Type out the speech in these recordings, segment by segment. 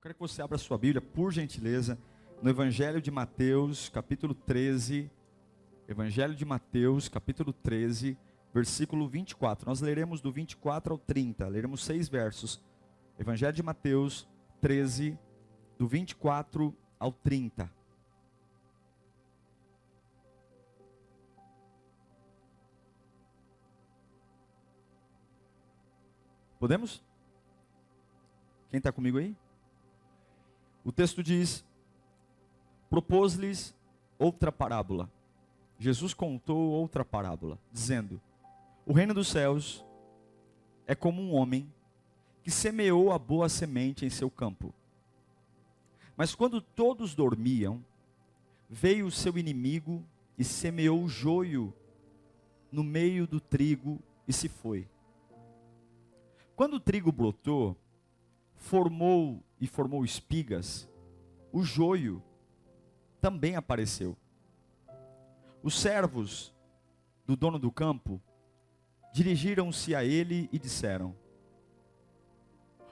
Quero que você abra sua Bíblia, por gentileza, no Evangelho de Mateus, capítulo 13. Evangelho de Mateus, capítulo 13, versículo 24. Nós leremos do 24 ao 30, leremos 6 versos. Evangelho de Mateus 13, do 24 ao 30. Podemos? Quem está comigo aí? O texto diz: propôs-lhes outra parábola. Jesus contou outra parábola, dizendo: o reino dos céus é como um homem que semeou a boa semente em seu campo. Mas quando todos dormiam, veio o seu inimigo e semeou o joio no meio do trigo e se foi. Quando o trigo brotou, formou espigas, o joio também apareceu. Os servos do dono do campo dirigiram-se a ele e disseram: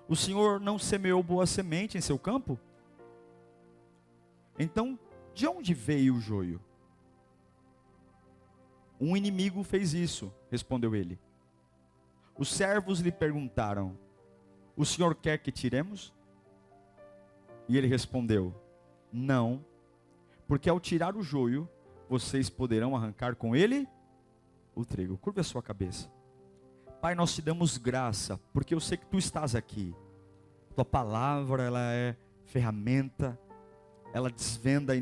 o senhor não semeou boa semente em seu campo? Então, de onde veio o joio? Um inimigo fez isso, respondeu ele. Os servos lhe perguntaram: o senhor quer que tiremos? E ele respondeu: não, porque ao tirar o joio, vocês poderão arrancar com ele o trigo. Curva a sua cabeça. Pai, nós te damos graça, porque eu sei que tu estás aqui. Tua palavra, ela é ferramenta, ela desvenda. E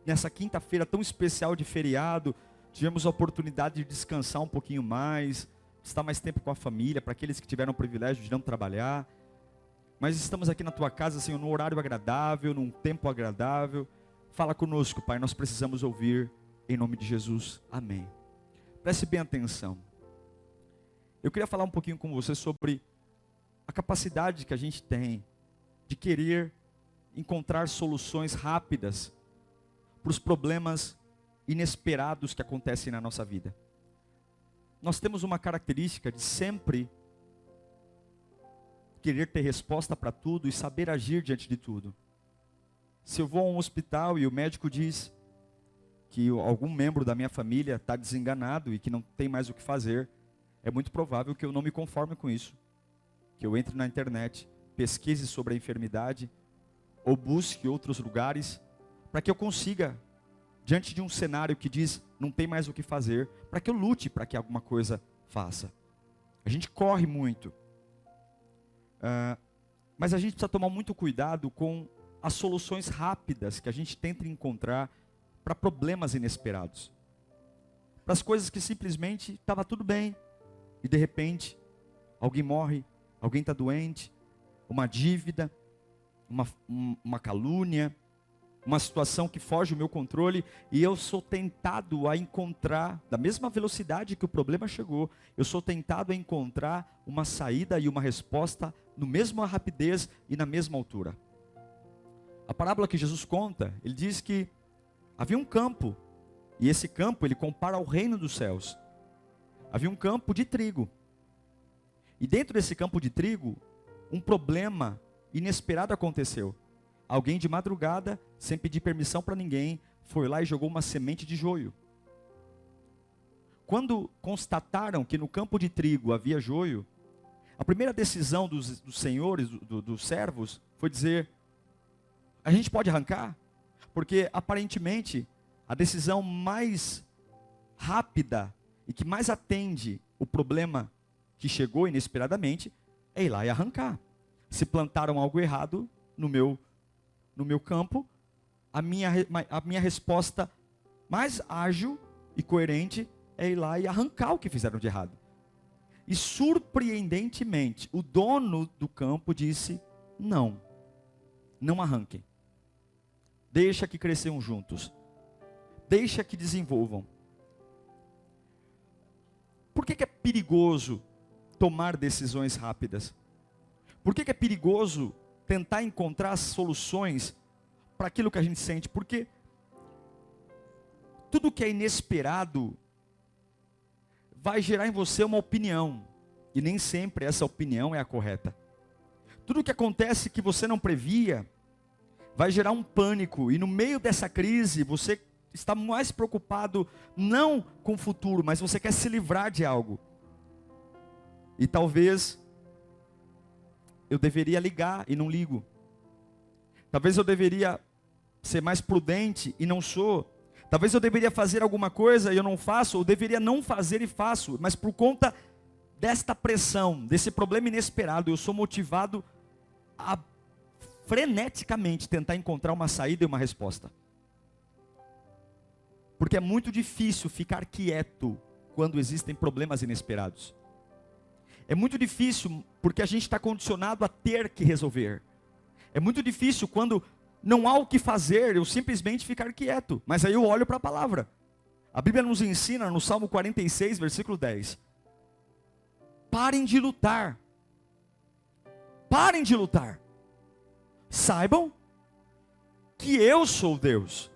nessa quinta-feira tão especial de feriado, tivemos a oportunidade de descansar um pouquinho mais, estar mais tempo com a família, para aqueles que tiveram o privilégio de não trabalhar. Mas estamos aqui na tua casa, Senhor, num horário agradável, num tempo agradável. Fala conosco, Pai, nós precisamos ouvir, em nome de Jesus, amém. Preste bem atenção. Eu queria falar um pouquinho com você sobre a capacidade que a gente tem de querer encontrar soluções rápidas para os problemas inesperados que acontecem na nossa vida. Nós temos uma característica de sempre querer ter resposta para tudo e saber agir diante de tudo. Se eu vou a um hospital e o médico diz que algum membro da minha família está desenganado e que não tem mais o que fazer, é muito provável que eu não me conforme com isso. Que eu entre na internet, pesquise sobre a enfermidade, ou busque outros lugares, para que eu consiga, diante de um cenário que diz não tem mais o que fazer, para que eu lute para que alguma coisa faça. A gente corre muito. Mas a gente precisa tomar muito cuidado com as soluções rápidas que a gente tenta encontrar para problemas inesperados. Para as coisas que simplesmente estava tudo bem, e de repente, alguém morre, alguém está doente, uma dívida, uma calúnia, uma situação que foge do meu controle, e eu sou tentado a encontrar, da mesma velocidade que o problema chegou, eu sou tentado a encontrar uma saída e uma resposta no mesma rapidez e na mesma altura. A parábola que Jesus conta, ele diz que havia um campo, e esse campo ele compara ao reino dos céus. Havia um campo de trigo, e dentro desse campo de trigo, um problema inesperado aconteceu. Alguém de madrugada, sem pedir permissão para ninguém, foi lá e jogou uma semente de joio. Quando constataram que no campo de trigo havia joio, a primeira decisão dos senhores, dos servos, foi dizer: a gente pode arrancar? Porque aparentemente a decisão mais rápida e que mais atende o problema que chegou inesperadamente é ir lá e arrancar. Se plantaram algo errado no meu campo, a minha resposta mais ágil e coerente é ir lá e arrancar o que fizeram de errado. E surpreendentemente, o dono do campo disse: não arranquem. Deixa que cresçam juntos. Deixa que desenvolvam. Por que é perigoso tomar decisões rápidas? Por que é perigoso tentar encontrar soluções para aquilo que a gente sente? Porque tudo que é inesperado vai gerar em você uma opinião, e nem sempre essa opinião é a correta. Tudo que acontece que você não previa, vai gerar um pânico. E no meio dessa crise, você está mais preocupado, não com o futuro, mas você quer se livrar de algo. E talvez, eu deveria ligar e não ligo. Talvez eu deveria ser mais prudente e não sou. Talvez eu deveria fazer alguma coisa e eu não faço, ou deveria não fazer e faço. Mas por conta desta pressão, desse problema inesperado, eu sou motivado a freneticamente tentar encontrar uma saída e uma resposta. Porque é muito difícil ficar quieto quando existem problemas inesperados. É muito difícil porque a gente está condicionado a ter que resolver. É muito difícil quando não há o que fazer, eu simplesmente ficar quieto. Mas aí eu olho para a palavra. A Bíblia nos ensina no Salmo 46, versículo 10. Parem de lutar. Parem de lutar. Saibam que eu sou Deus.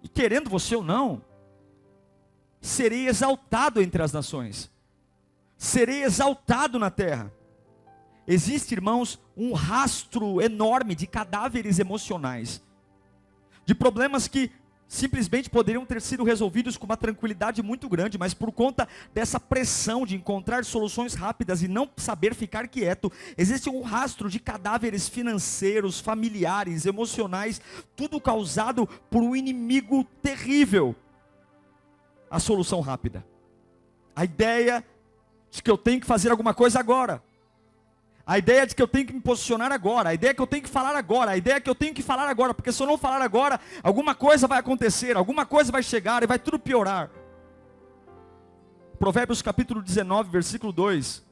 E querendo você ou não, serei exaltado entre as nações. Serei exaltado na terra. Existe, irmãos, um rastro enorme de cadáveres emocionais. De problemas que simplesmente poderiam ter sido resolvidos com uma tranquilidade muito grande, mas por conta dessa pressão de encontrar soluções rápidas e não saber ficar quieto, existe um rastro de cadáveres financeiros, familiares, emocionais, tudo causado por um inimigo terrível. A solução rápida. A ideia de que eu tenho que fazer alguma coisa agora. A ideia de que eu tenho que me posicionar agora, a ideia que eu tenho que falar agora, a ideia que eu tenho que falar agora, porque se eu não falar agora, alguma coisa vai acontecer, alguma coisa vai chegar e vai tudo piorar. Provérbios capítulo 19, versículo 2,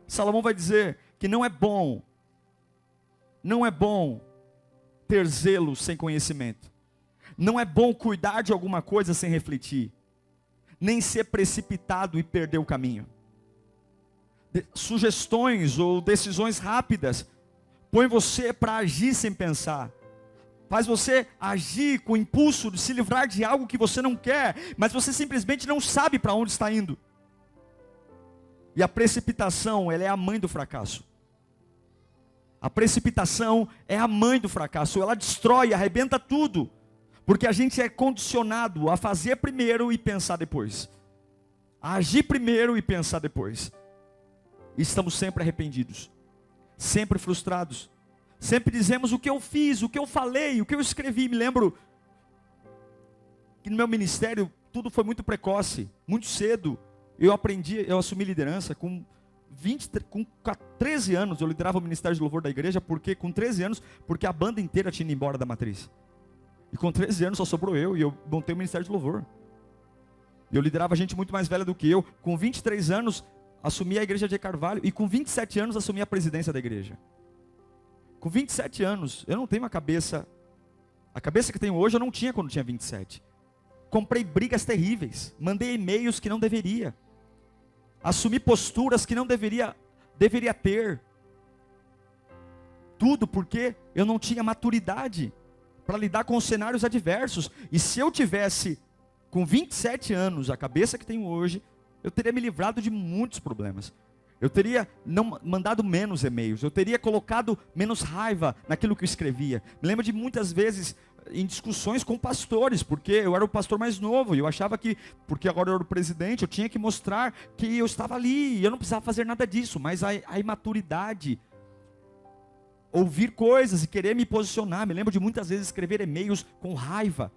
Salomão vai dizer que não é bom ter zelo sem conhecimento, não é bom cuidar de alguma coisa sem refletir, nem ser precipitado e perder o caminho. Sugestões ou decisões rápidas põe você para agir sem pensar, faz você agir com o impulso de se livrar de algo que você não quer, mas você simplesmente não sabe para onde está indo. E a precipitação, ela é a mãe do fracasso. A precipitação é a mãe do fracasso, ela destrói, arrebenta tudo, porque a gente é condicionado a fazer primeiro e pensar depois, a agir primeiro e pensar depois. E estamos sempre arrependidos, sempre frustrados, sempre dizemos o que eu fiz, o que eu falei, o que eu escrevi. Me lembro que no meu ministério tudo foi muito precoce, muito cedo. Eu assumi liderança com 13 anos, eu liderava o ministério de louvor da igreja, com 13 anos, porque a banda inteira tinha ido embora da matriz. E com 13 anos só sobrou eu, e eu montei o ministério de louvor. Eu liderava gente muito mais velha do que eu. Com 23 anos, assumi a igreja de Carvalho, e com 27 anos assumi a presidência da igreja. Com 27 anos, eu não tenho a cabeça que tenho hoje eu não tinha quando tinha 27. Comprei brigas terríveis, mandei e-mails que não deveria, assumi posturas que não deveria ter, tudo porque eu não tinha maturidade para lidar com os cenários adversos. E se eu tivesse com 27 anos a cabeça que tenho hoje, eu teria me livrado de muitos problemas. Eu teria não mandado menos e-mails. Eu teria colocado menos raiva naquilo que eu escrevia. Me lembro de muitas vezes em discussões com pastores, porque eu era o pastor mais novo, e eu achava que, porque agora eu era o presidente, eu tinha que mostrar que eu estava ali, e eu não precisava fazer nada disso, mas a imaturidade, ouvir coisas e querer me posicionar. Me lembro de muitas vezes escrever e-mails com raiva.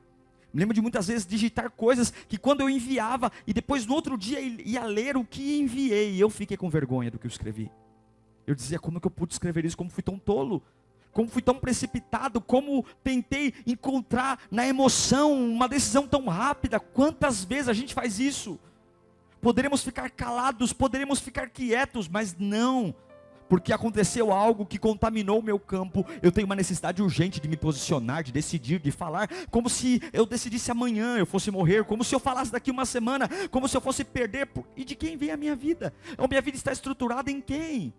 Me lembro de muitas vezes digitar coisas que quando eu enviava, e depois no outro dia ia ler o que enviei, e eu fiquei com vergonha do que eu escrevi. Eu dizia, como é que eu pude escrever isso? Como fui tão tolo? Como fui tão precipitado? Como tentei encontrar na emoção uma decisão tão rápida? Quantas vezes a gente faz isso? Poderíamos ficar calados, poderíamos ficar quietos, mas não. Porque aconteceu algo que contaminou o meu campo. Eu tenho uma necessidade urgente de me posicionar, de decidir, de falar, como se eu decidisse amanhã eu fosse morrer, como se eu falasse daqui uma semana, como se eu fosse perder. E de quem vem a minha vida? A minha vida está estruturada em quem?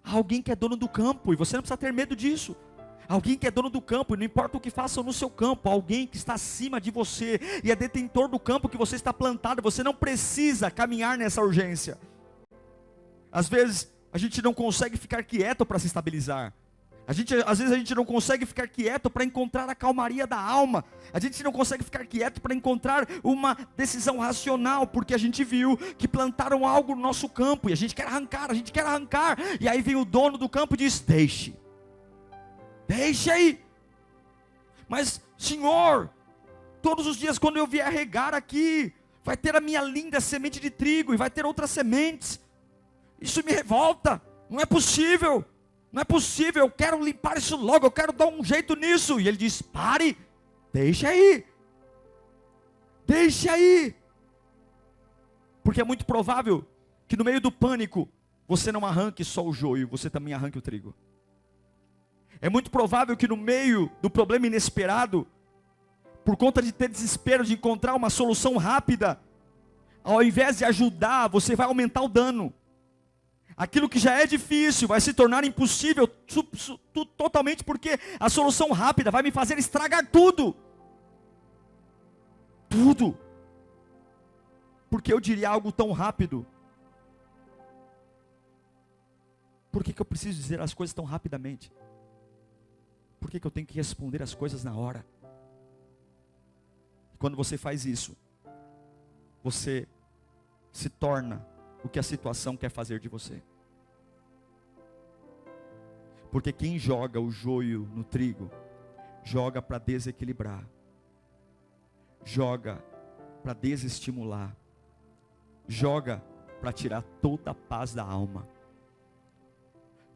Alguém que é dono do campo, e você não precisa ter medo disso. Alguém que é dono do campo, e não importa o que façam no seu campo, alguém que está acima de você, e é detentor do campo que você está plantado. Você não precisa caminhar nessa urgência. Às vezes a gente não consegue ficar quieto para se estabilizar. Às vezes a gente não consegue ficar quieto para encontrar a calmaria da alma. A gente não consegue ficar quieto para encontrar uma decisão racional, porque a gente viu que plantaram algo no nosso campo, e a gente quer arrancar, e aí vem o dono do campo e diz: deixe aí. Mas Senhor, todos os dias quando eu vier regar aqui, vai ter a minha linda semente de trigo, e vai ter outras sementes. Isso me revolta, não é possível. Não é possível, eu quero limpar isso logo, eu quero dar um jeito nisso. E ele diz: pare, deixa aí. Porque é muito provável que no meio do pânico, você não arranque só o joio, você também arranque o trigo. É muito provável que no meio do problema inesperado, por conta de ter desespero de encontrar uma solução rápida, ao invés de ajudar, você vai aumentar o dano. Aquilo que já é difícil vai se tornar impossível totalmente, porque a solução rápida vai me fazer estragar tudo. Porque eu diria algo tão rápido? Por que eu preciso dizer as coisas tão rapidamente? Por que eu tenho que responder as coisas na hora? Quando você faz isso, você se torna o que a situação quer fazer de você. Porque quem joga o joio no trigo, joga para desequilibrar, joga para desestimular, joga para tirar toda a paz da alma.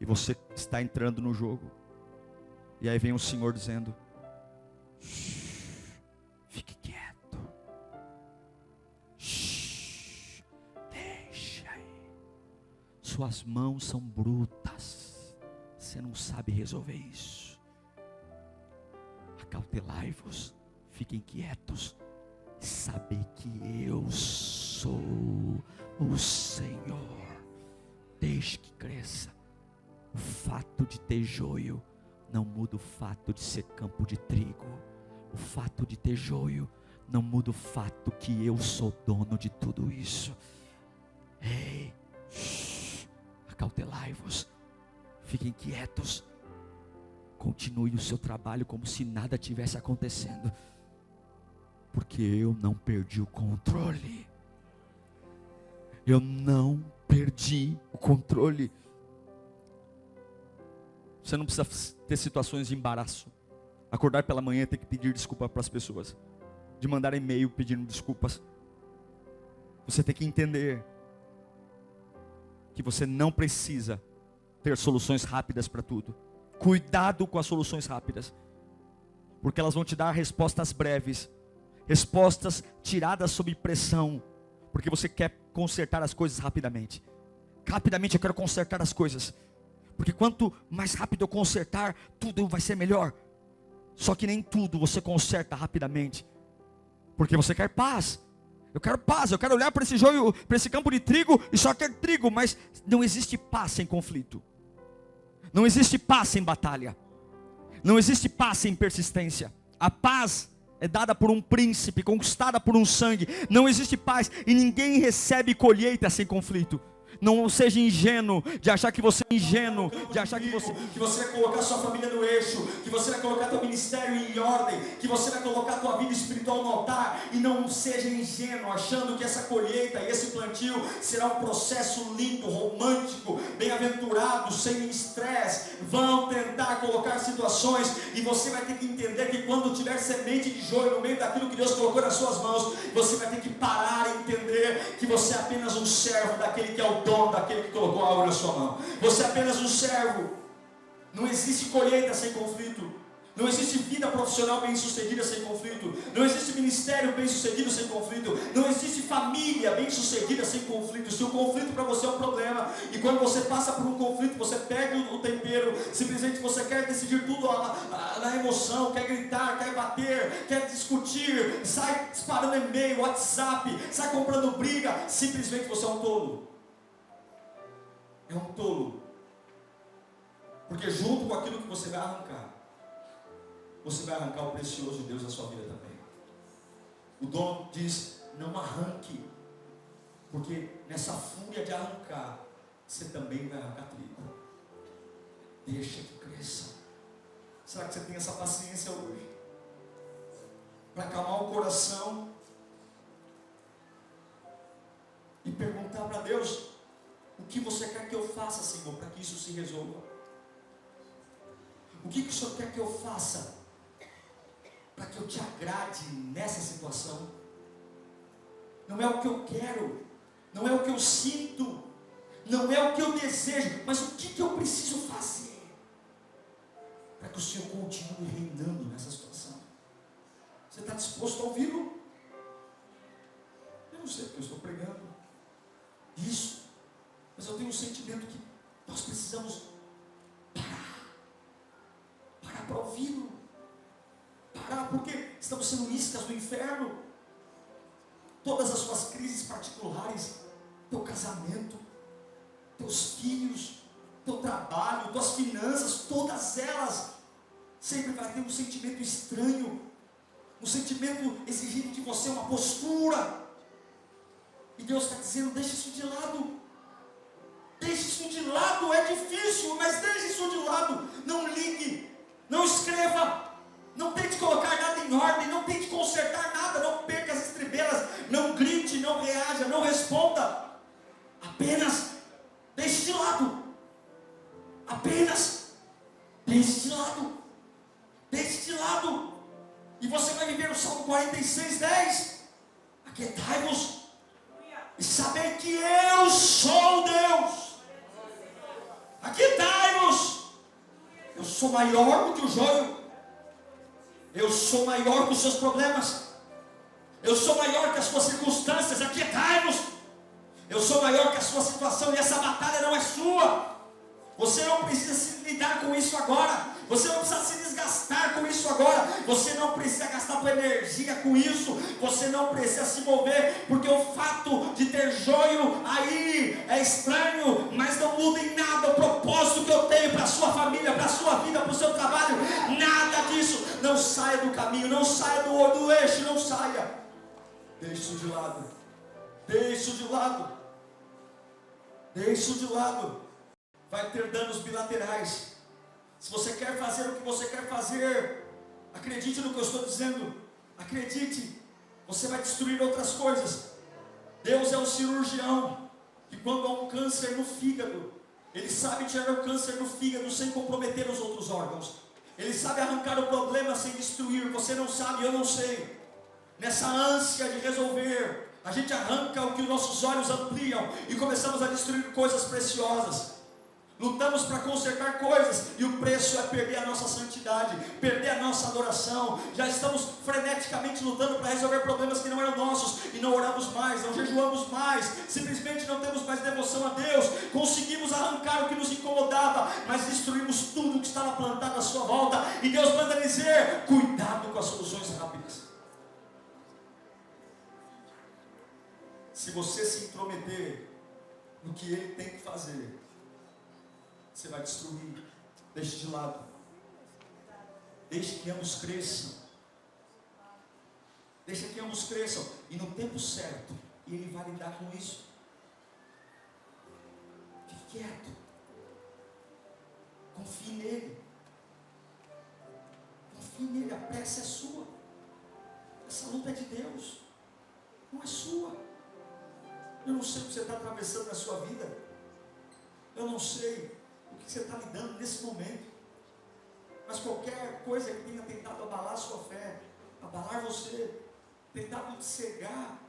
E você está entrando no jogo, e aí vem o Senhor dizendo: fique quieto. Suas mãos são brutas, você não sabe resolver isso. Acautelai-vos, fiquem quietos, e saber que eu sou o Senhor. Deixe que cresça. O fato de ter joio não muda o fato de ser campo de trigo. O fato de ter joio não muda o fato que eu sou dono de tudo isso. Ei, acautelai-vos, fiquem quietos, continue o seu trabalho como se nada tivesse acontecendo, porque eu não perdi o controle. Eu não perdi o controle. Você não precisa ter situações de embaraço, acordar pela manhã e ter que pedir desculpa para as pessoas, de mandar e-mail pedindo desculpas. Você tem que entender que você não precisa ter soluções rápidas para tudo. Cuidado com as soluções rápidas, porque elas vão te dar respostas breves, respostas tiradas sob pressão, porque você quer consertar as coisas rapidamente. Rapidamente eu quero consertar as coisas, porque quanto mais rápido eu consertar, tudo vai ser melhor. Só que nem tudo você conserta rapidamente, porque você quer paz. Eu quero paz, eu quero olhar para esse joio, para esse campo de trigo e só quero trigo, mas não existe paz sem conflito. Não existe paz sem batalha. Não existe paz sem persistência. A paz é dada por um príncipe, conquistada por um sangue. Não existe paz e ninguém recebe colheita sem conflito. Não seja ingênuo de achar que você é ingênuo, de achar que você vai colocar sua família no eixo, que você vai colocar teu ministério em ordem, que você vai colocar tua vida espiritual no altar, e não seja ingênuo achando que essa colheita e esse plantio será um processo lindo, romântico, bem-aventurado, sem estresse. Vão tentar colocar situações e você vai ter que entender que quando tiver semente de joio no meio daquilo que Deus colocou nas suas mãos, você vai ter que parar e entender que você é apenas um servo daquele que é o dono, daquele que colocou algo na sua mão. Você é apenas um servo. Não existe colheita sem conflito. Não existe vida profissional bem sucedida sem conflito. Não existe ministério bem sucedido sem conflito. Não existe família bem sucedida sem conflito. Se o conflito para você é um problema, e quando você passa por um conflito, você perde o tempero, simplesmente você quer decidir tudo na emoção, quer gritar, quer bater, quer discutir, sai disparando e-mail, WhatsApp, sai comprando briga, simplesmente você é um tolo. É um tolo. Porque junto com aquilo que você vai arrancar, você vai arrancar o precioso de Deus da sua vida também. O dono diz: não arranque, porque nessa fúria de arrancar, você também vai arrancar trigo. Deixa que cresça. Será que você tem essa paciência hoje? Para acalmar o coração e perguntar para Deus: o que você quer que eu faça, Senhor, para que isso se resolva? O que o Senhor quer que eu faça para que eu te agrade nessa situação? Não é o que eu quero, não é o que eu sinto, não é o que eu desejo, mas o que eu preciso fazer para que o Senhor continue reinando nessa situação? Você está disposto a ouvi-lo? Eu não sei porque eu estou pregando isso, mas eu tenho um sentimento que nós precisamos parar para ouvi-lo, parar, porque estamos sendo iscas do inferno. Todas as suas crises particulares, teu casamento, teus filhos, teu trabalho, tuas finanças, todas elas, sempre vai ter um sentimento estranho, um sentimento exigindo de você uma postura, e Deus está dizendo: deixa isso de lado, deixa isso de lado. É difícil, mas deixa isso de lado. Não ligue, não escreva, não tente colocar nada em ordem, não tente consertar nada, não perca as estribelas, não grite, não reaja, não responda, apenas deixe de lado, apenas deixe de lado, deixe de lado. E você vai viver o Salmo 46:10. Aquietai-vos e saber que eu sou Deus. Aquietai-vos. Eu sou maior do que o joio. Eu sou maior que os seus problemas. Eu sou maior que as suas circunstâncias. Aquietai-vos. Eu sou maior que a sua situação, e essa batalha não é sua. Você não precisa se lidar com isso agora. Você não precisa se desgastar com isso agora. Você não precisa gastar sua energia com isso. Você não precisa se mover, porque o fato de ter joio aí é estranho, mas não muda em nada o propósito que eu tenho para a sua família, para a sua vida, para o seu trabalho. Nada disso. Não saia do caminho, não saia do eixo, não saia. Deixe isso de lado. Deixe isso de lado. Deixe isso de lado. Vai ter danos bilaterais. Se você quer fazer o que você quer fazer, acredite no que eu estou dizendo. Acredite, você vai destruir outras coisas. Deus é um cirurgião que, quando há um câncer no fígado, Ele sabe tirar o câncer no fígado sem comprometer os outros órgãos. Ele sabe arrancar o problema sem destruir. Você não sabe, eu não sei. Nessa ânsia de resolver, a gente arranca o que os nossos olhos ampliam e começamos a destruir coisas preciosas. Lutamos para consertar coisas, e o preço é perder a nossa santidade, perder a nossa adoração. Já estamos freneticamente lutando para resolver problemas que não eram nossos, e não oramos mais, não jejuamos mais, simplesmente não temos mais devoção a Deus. Conseguimos arrancar o que nos incomodava, mas destruímos tudo que estava plantado à sua volta. E Deus manda dizer: cuidado com as soluções rápidas. Se você se intrometer no que Ele tem que fazer, você vai destruir. Deixe de lado. Deixe que ambos cresçam. Deixe que ambos cresçam. E no tempo certo, Ele vai lidar com isso. Fique quieto. Confie nele. Confie nele. A pressa é sua. Essa luta é de Deus. Não é sua. Eu não sei o que você está atravessando na sua vida. Eu não sei o que você está lidando nesse momento, mas qualquer coisa que tenha tentado abalar a sua fé, abalar você, tentado te cegar,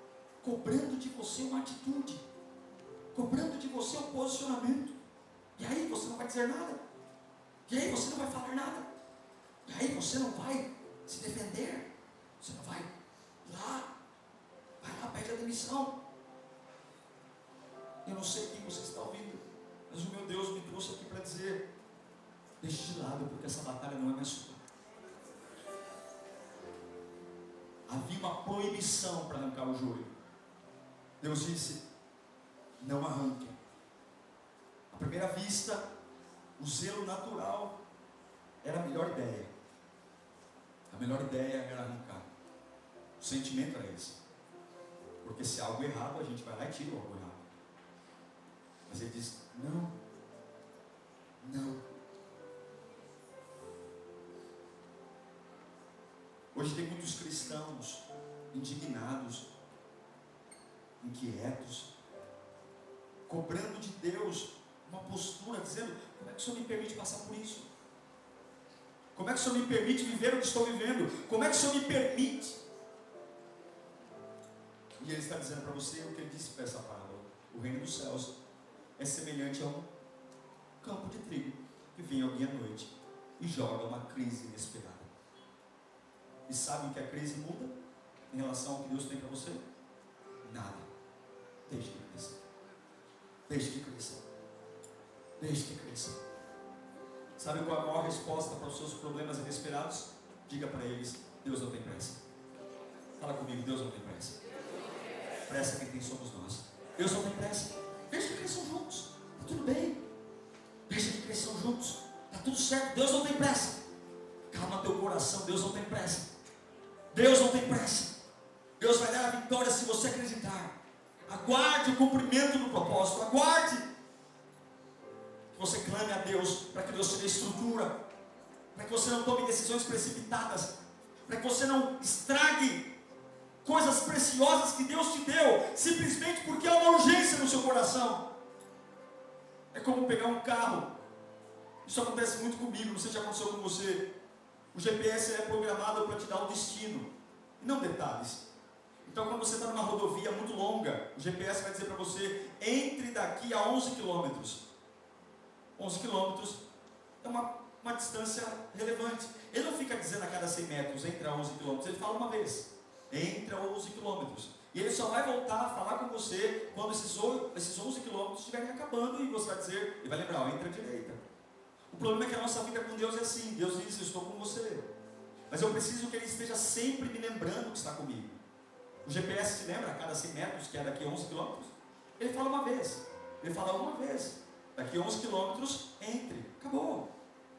cobrando de você uma atitude, cobrando de você um posicionamento, e aí você não vai dizer nada, e aí você não vai falar nada, e aí você não vai se defender, você não vai lá, pede a demissão. Eu não sei quem você está ouvindo, mas o meu Deus me trouxe aqui para dizer: deixe de lado, porque essa batalha não é mais sua. Havia uma proibição para arrancar o joio. Deus disse: não arranque. À primeira vista, o zelo natural era a melhor ideia. A melhor ideia era arrancar. O sentimento era esse. Porque se há algo errado, a gente vai lá e tira o algo errado. Mas Ele ele diz: não, não. Hoje tem muitos cristãos indignados, inquietos, cobrando de Deus uma postura, dizendo: como é que o Senhor me permite passar por isso? Como é que o Senhor me permite viver o que estou vivendo? Como é que o Senhor me permite? E Ele está dizendo para você o que Ele disse para essa parábola: o reino dos céus é semelhante a um campo de trigo que vem alguém à noite e joga uma crise inesperada. E sabe o que a crise muda em relação ao que Deus tem para você? Nada. Deixe que cresça. Deixe que cresça. Deixe que cresça. Sabe qual é a maior resposta para os seus problemas inesperados? Diga para eles: Deus não tem pressa. Fala comigo: Deus não tem pressa. Pressa quem tem somos nós. Deus não tem pressa. Deixa que cresçam juntos. Está tudo bem. Deixa que cresçam juntos. Está tudo certo. Deus não tem pressa. Calma teu coração. Deus não tem pressa. Deus não tem pressa. Deus vai dar a vitória se você acreditar. Aguarde o cumprimento do propósito. Aguarde. Que você clame a Deus para que Deus te dê estrutura. Para que você não tome decisões precipitadas. Para que você não estrague coisas preciosas que Deus te deu, simplesmente porque há uma urgência no seu coração. É como pegar um carro. Isso acontece muito comigo, não sei se já aconteceu com você. O GPS é programado para te dar o destino, e não detalhes. Então, quando você está numa rodovia muito longa, o GPS vai dizer para você: entre daqui a 11 quilômetros. 11 quilômetros é uma distância relevante. Ele não fica dizendo a cada 100 metros, entre a 11 quilômetros. Ele fala uma vez: entre a 11 quilômetros. E ele só vai voltar a falar com você quando esses 11 quilômetros estiverem acabando, e você vai dizer, ele vai lembrar: entre a direita. O problema é que a nossa vida com Deus é assim. Deus diz: eu estou com você, mas eu preciso que Ele esteja sempre me lembrando que está comigo. O GPS te lembra a cada 100 metros que é daqui a 11 quilômetros? Ele fala uma vez. Ele fala uma vez: daqui a 11 quilômetros, entre. Acabou.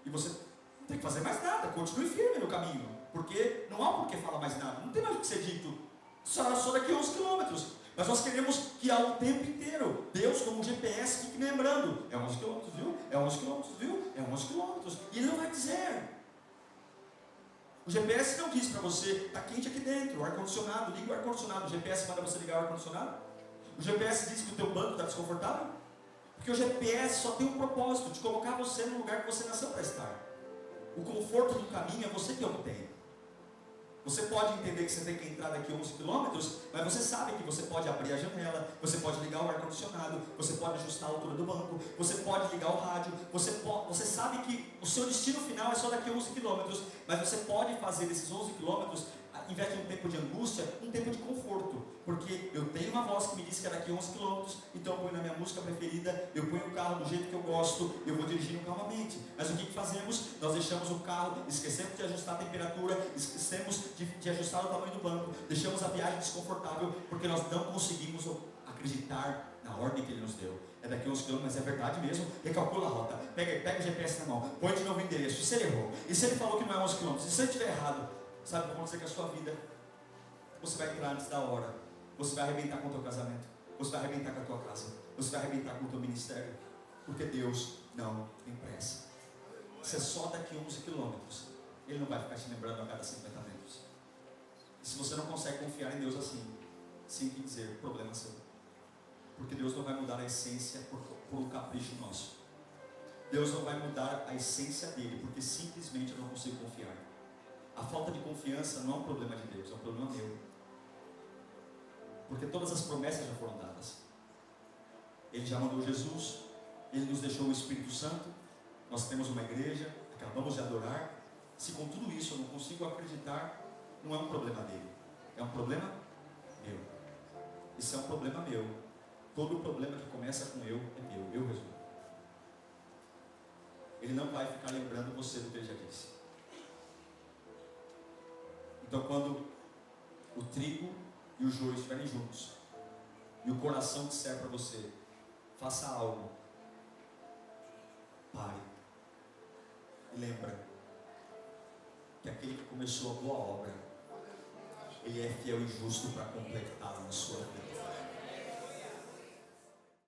E você não tem que fazer mais nada. Continue firme no caminho. Porque não há por que falar mais nada. Não tem mais o que ser dito. Só daqui a 11 quilômetros. Mas nós queremos que ao tempo inteiro Deus, como um GPS, fique me lembrando: é 11 quilômetros, viu? É 11 quilômetros, viu? É 11 quilômetros. E Ele não vai dizer. O GPS não diz para você: está quente aqui dentro, o ar-condicionado, liga o ar-condicionado. O GPS manda você ligar o ar-condicionado? O GPS diz que o teu banco está desconfortável? Porque o GPS só tem um propósito: de colocar você no lugar que você nasceu para estar. O conforto do caminho é você que obtém. Você pode entender que você tem que entrar daqui a 11 quilômetros, mas você sabe que você pode abrir a janela, você pode ligar o ar-condicionado, você pode ajustar a altura do banco, você pode ligar o rádio, você sabe que o seu destino final é só daqui a 11 quilômetros, mas você pode fazer desses 11 quilômetros, em vez de um tempo de angústia, um tempo de conforto. Porque eu tenho uma voz que me diz que é daqui a 11 quilômetros, então eu ponho na minha música preferida, eu ponho o carro do jeito que eu gosto, eu vou dirigindo calmamente. Mas o que fazemos? Nós deixamos o carro, esquecemos de ajustar a temperatura, esquecemos de ajustar o tamanho do banco, deixamos a viagem desconfortável, porque nós não conseguimos acreditar na ordem que Ele nos deu. É daqui a 11 quilômetros, mas é verdade mesmo? Recalcula a rota, pega o GPS na mão, põe de novo o endereço. E se ele errou? E se ele falou que não é 11 quilômetros? E se ele estiver errado? Sabe o que vai acontecer com a sua vida? Você vai entrar antes da hora. Você vai arrebentar com o teu casamento. Você vai arrebentar com a tua casa. Você vai arrebentar com o teu ministério. Porque Deus não tem pressa. Se é só daqui a 11 quilômetros, Ele não vai ficar te lembrando a cada 50 metros. E se você não consegue confiar em Deus assim, sinto dizer, o problema é seu. Porque Deus não vai mudar a essência por um capricho nosso. Deus não vai mudar a essência dele, porque simplesmente eu não consigo confiar. A falta de confiança não é um problema de Deus, é um problema meu. Porque todas as promessas já foram dadas. Ele já mandou Jesus, Ele nos deixou o Espírito Santo, nós temos uma igreja, acabamos de adorar. Se com tudo isso eu não consigo acreditar, não é um problema dele, é um problema meu. Isso é um problema meu. Todo problema que começa com eu é meu, eu resolvo. Ele não vai ficar lembrando você do que Ele já disse. Então, quando o trigo e o joio estiverem juntos, e o coração disser para você: faça algo, pare e lembra que aquele que começou a boa obra, Ele é fiel e justo para completá-la na sua vida.